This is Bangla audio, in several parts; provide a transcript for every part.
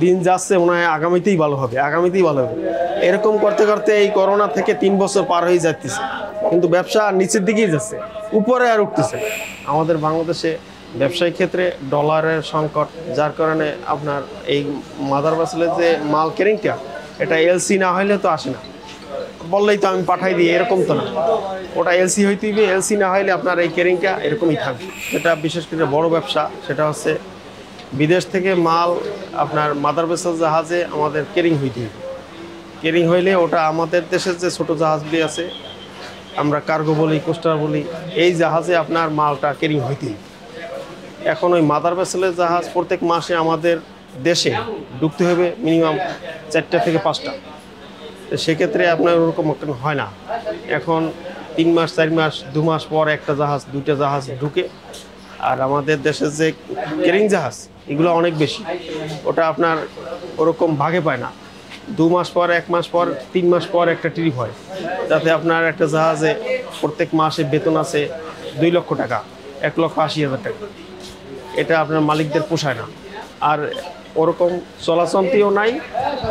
দিন যাচ্ছে মনে হয় আগামীতেই ভালো হবে, আগামীতেই ভালো হবে। এরকম করতে করতে এই করোনা থেকে 3 বছর পার হয়ে যাচ্ছে, কিন্তু ব্যবসা নিচের দিকেই যাচ্ছে, উপরে আর উঠতেছে। আমাদের বাংলাদেশে ব্যবসায়িক ক্ষেত্রে ডলারের সংকট, যার কারণে আপনার এই মাদার ভেসেলের যে মাল কেরিংটা, এটা এলসি না হলে তো আসে না। বললেই তো আমি পাঠাই দিই, এরকম তো না। ওটা এলসি হইতে হবে, এলসি না হলে আপনার এই কেরিংটা এরকমই থাকবে। যেটা বিশেষ করে বড় ব্যবসা, সেটা হচ্ছে বিদেশ থেকে মাল আপনার মাদার ভেসেল জাহাজে আমাদের কেরিং হইতে হবে। কেরিং হইলে ওটা আমাদের দেশের যে ছোটো জাহাজগুলি আছে, আমরা কার্গো বলি, কোস্টার বলি, এই জাহাজে আপনার মালটা কেরিং হইতে হবে। এখন ওই মাদার ভেসেলের জাহাজ প্রত্যেক মাসে আমাদের দেশে ঢুকতে হবে মিনিমাম 4টা থেকে 5টা। তো সেক্ষেত্রে আপনার ওরকম হয় না। এখন 3 মাস 4 মাস 2 মাস পর একটা জাহাজ 2টা জাহাজ ঢুকে। আর আমাদের দেশের যে কেরিং জাহাজ, এগুলো অনেক বেশি, ওটা আপনার ওরকম ভাগে পায় না। 2 মাস পর, 1 মাস পর, 3 মাস পর একটা ট্রিপ হয়, যাতে আপনার একটা জাহাজে প্রত্যেক মাসে বেতন আছে 2 লক্ষ টাকা, 1,80,000 টাকা। এটা আপনার মালিকদের পোষায় না, আর ওরকম চলাচলতিও নাই,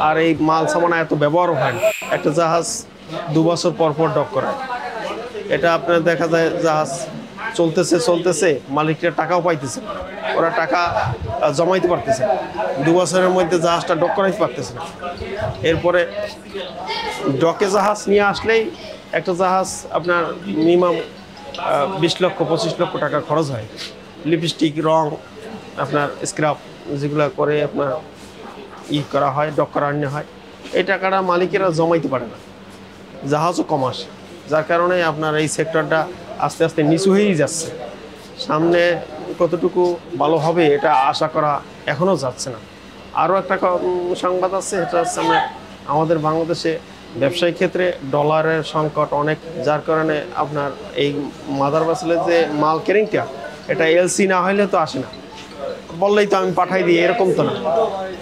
আর এই মাল সামানা এত ব্যবহারও হয় না। একটা জাহাজ 2 বছর পর পর ডক করায়। এটা আপনার দেখা যায় জাহাজ চলতেছে, মালিকরা টাকাও পাইতেছে, ওরা টাকা জমাইতে পারতেছে, 2 বছরের মধ্যে জাহাজটা ডক করাইতে পারতেছে না। এরপরে ডকে জাহাজ নিয়ে আসলেই একটা জাহাজ আপনার মিনিমাম 20 লক্ষ 25 লক্ষ টাকা খরচ হয়। লিপস্টিক, রং, আপনার স্ক্রাপ যেগুলো করে আপনার করা হয়, ডক করা আনা হয়, এই টাকাটা মালিকেরা জমাইতে পারে না, জাহাজও কম আসে। যার কারণে আপনার এই সেক্টরটা আস্তে আস্তে নিচু হয়েই যাচ্ছে। সামনে কতটুকু ভালো হবে এটা আশা করা এখনও যাচ্ছে না। আরও একটা সংবাদ আছে, এটা হচ্ছে আমাদের বাংলাদেশে ব্যবসায়িক ক্ষেত্রে ডলারের সংকট অনেক, যার কারণে আপনার এই মাদার ভেসেলের যে মাল কেরিংটা, এটা এলসি না হলে তো আসে না। বললেই তো আমি পাঠাই দিই, এরকম তো না।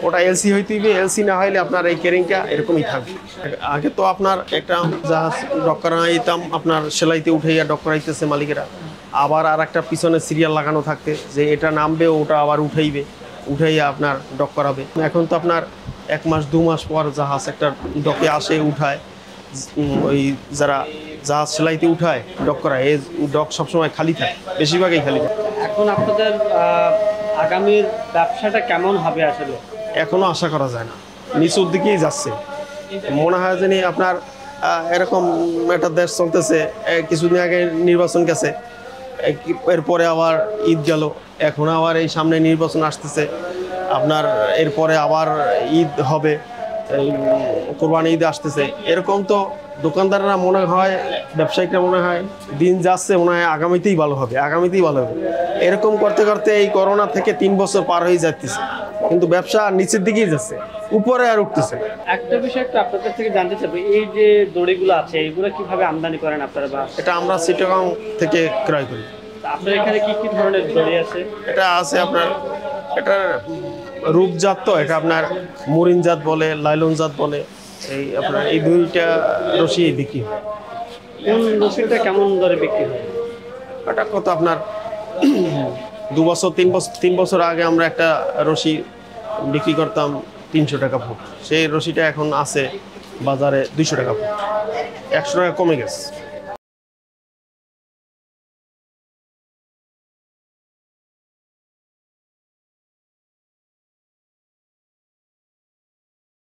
ওটা এলসি হইতে হবে, এলসি না হলে আপনার এই কেরিংটা এরকমই থাকবে। আগে তো আপনার একটা জাহাজ ডক করাইতাম, আপনার সেলাইতে উঠাইয়া ডক করাইতেছে মালিকেরা, আবার আর একটা পিছনে সিরিয়াল লাগানো থাকতে যে এটা নামবে, ওটা আবার উঠাইয়া আপনার ডক করাবে। এখন তো আপনার 1 মাস 2 মাস পর জাহাজ একটা ডকে আসে, উঠায়। ওই যারা জাহাজ সেলাইতে উঠায়, ডক করায়, এই ডক সবসময় খালি থাকে, বেশিরভাগই খালি থাকে। এখন আপনাদের আগামীর ব্যবসাটা কেমন হবে আসলে এখনো আশা করা যায় না, নিচুর দিকেই যাচ্ছে। মনে হয় জানি আপনার এরকম একটা দেশ চলতেছে, কিছুদিন আগে নির্বাচন গেছে, এরপরে আবার ঈদ গেল, এখন আবার এই সামনে নির্বাচন আসতেছে, আপনার এরপরে আবার ঈদ হবে, কোরবানি ঈদ আসতেছে। এরকম তো দোকানদাররা মনে হয়, ব্যবসায়িকরা মনে হয় দিন যাচ্ছে মনে হয় আগামীতেই ভালো হবে, আগামীতেই ভালো হবে। এরকম করতে করতে এই করোনা থেকে 3 বছর পার হয়ে যাচ্ছে, কিন্তু ব্যবসা নিচের দিকেই যাচ্ছে, উপরে আর উঠতেছে। একটা বিষয় একটু আপনাদের থেকে জানতে চাইবো, এই যে দড়িগুলো আছে, এগুলো কিভাবে আমদানি করেন আপনারা? বা এটা আমরা চিটাগাং থেকে ক্রয় করি। আপনার এখানে কি কি ধরনের দড়ি আছে? এটা আছে আপনার, এটা রূপজাত, তো এটা আপনার মরিন জাত বলে, লাইলন জাত বলে। এই আপনার এই 2টা রশি বিক্রি হয়। কোন রশিটা কেমন দরে বিক্রি হয়? এটা কত আপনার 2 বছর 3 বছর আগে আমরা একটা রশি বিক্রি করতাম 300 টাকা ফুট, সেই রশিটা এখন আছে বাজারে 200 টাকা ফুট, 100 টাকা কমে গেছে।